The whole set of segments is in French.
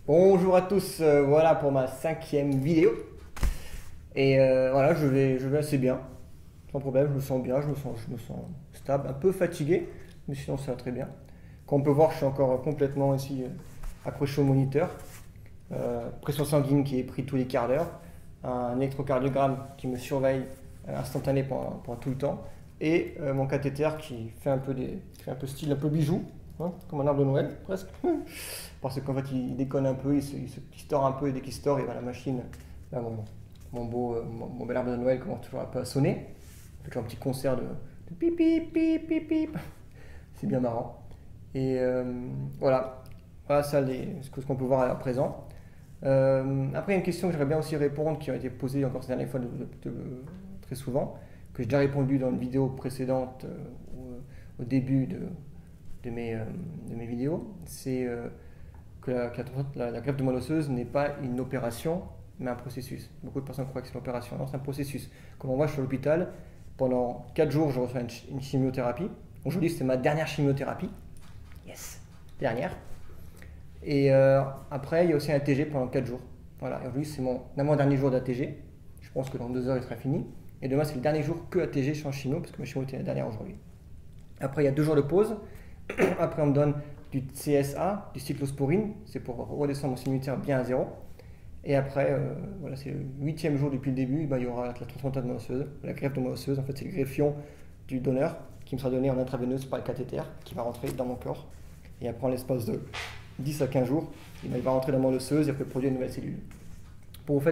Bonjour à tous, voilà pour ma 5e vidéo. Et voilà, je vais assez bien, sans problème, je me sens bien, je me sens stable, un peu fatigué, mais sinon ça va très bien. Comme on peut voir, je suis encore complètement ici accroché au moniteur. Pression sanguine qui est prise tous les quarts d'heure, un électrocardiogramme qui me surveille instantané pendant tout le temps, et mon cathéter qui fait qui fait un peu style, un peu bijou, hein, comme un arbre de Noël presque. Parce qu'en fait il déconne un peu, il se tord un peu, et dès qu'il se tord, et ben, la machine, là, mon bel arbre de Noël commence toujours un peu à sonner. Avec un petit concert de pip pip pip pip pip. C'est bien marrant. Et voilà, voilà ça, ce qu'on peut voir à présent. Après, il y a une question que j'aimerais bien aussi répondre, qui a été posée encore ces dernières fois très souvent, que j'ai déjà répondu dans une vidéo précédente au début de mes vidéos. C'est que la greffe de moelle osseuse n'est pas une opération, mais un processus. Beaucoup de personnes croient que c'est une opération. Non, c'est un processus. Comme on voit, je suis à l'hôpital. Pendant 4 jours, je reçois une chimiothérapie. Aujourd'hui, c'est ma dernière chimiothérapie. Yes, dernière. Et après, il y a aussi un ATG pendant 4 jours. Voilà, et aujourd'hui, c'est mon avant-dernier jour d'ATG. Je pense que dans 2 heures, il sera fini. Et demain, c'est le dernier jour que ATG sans chimio, parce que ma chimio était la dernière aujourd'hui. Après, il y a 2 jours de pause. Après, on me donne du CSA, du cyclosporine. C'est pour redescendre mon système immunitaire bien à zéro. Et après, voilà, c'est le 8e jour depuis le début, ben, il y aura la transplantation de moelle osseuse, la greffe de moelle osseuse. En fait, c'est le greffion du donneur qui me sera donné en intraveineuse par le cathéter, qui va rentrer dans mon corps. Et après, en l'espace de 10 à 15 jours, il va rentrer dans mon osseuse et après produire une nouvelle cellule. Pour vous,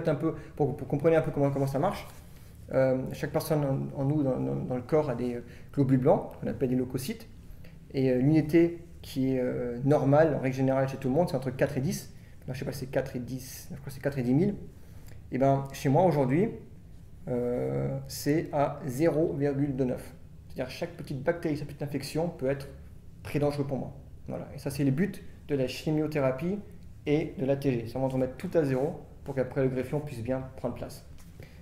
pour comprendre un peu comment ça marche, chaque personne en nous, dans le corps, a des globules blancs, qu'on appelle des leucocytes. Et l'unité qui est normale, en règle générale chez tout le monde, c'est entre 4 et 10. Je ne sais pas si c'est 4 et 10, je crois que c'est 4 et 10 000. Et bien, chez moi aujourd'hui, c'est à 0,29. C'est-à-dire chaque petite bactérie, chaque petite infection peut être très dangereux pour moi. Voilà. Et ça, c'est le but de la chimiothérapie et de l'ATG. C'est vraiment de remettre tout à zéro pour qu'après le greffion puisse bien prendre place.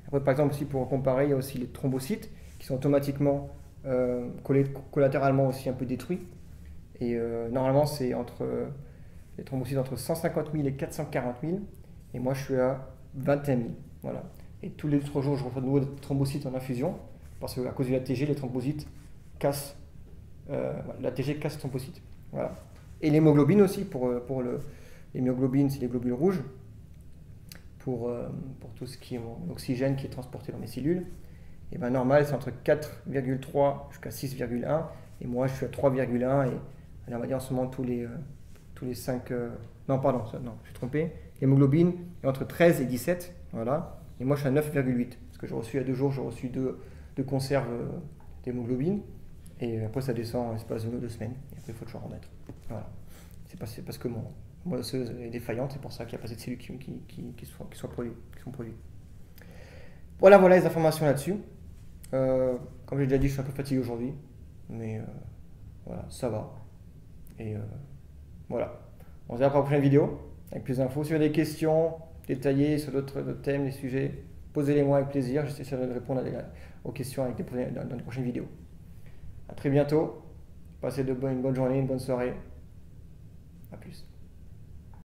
Après, par exemple, aussi pour comparer, il y a aussi les thrombocytes qui sont automatiquement collatéralement aussi un peu détruits. Et normalement, c'est les thrombocytes entre 150 000 et 440 000. Et moi, je suis à 21 000. Voilà. Et tous les 3 jours, je reçois de nouveau des thrombocytes en infusion. Parce qu'à cause de l'ATG, les thrombocytes cassent. L'ATG casse les thrombocytes. Voilà. Et l'hémoglobine aussi, l'hémoglobine, c'est les globules rouges. Pour tout ce qui est l'oxygène qui est transporté dans mes cellules. Et bien normal, c'est entre 4,3 jusqu'à 6,1. Et moi, je suis à 3,1. Et on va dire en ce moment tous les 5. Non, pardon, non, je suis trompé. L'hémoglobine est entre 13 et 17. Voilà. Et moi, je suis à 9,8. Parce que j'ai reçu il y a 2 jours, j'ai reçu deux conserves d'hémoglobine. Et après, ça descend en l'espace de 2 semaines. Et après, il faut toujours en remettre. Voilà. C'est parce que mon moelle osseuse est défaillante. C'est pour ça qu'il n'y a pas assez de cellules qui sont produites. Voilà les informations là-dessus. Comme j'ai déjà dit, je suis un peu fatigué aujourd'hui. Mais voilà, ça va. Et voilà. On se verra pour la prochaine vidéo avec plus d'infos. Si vous avez des questions détaillées sur d'autres thèmes, des sujets, posez-les-moi avec plaisir. J'essaierai de répondre aux questions dans les prochaines vidéos. A très bientôt. Passez une bonne journée, une bonne soirée. A plus.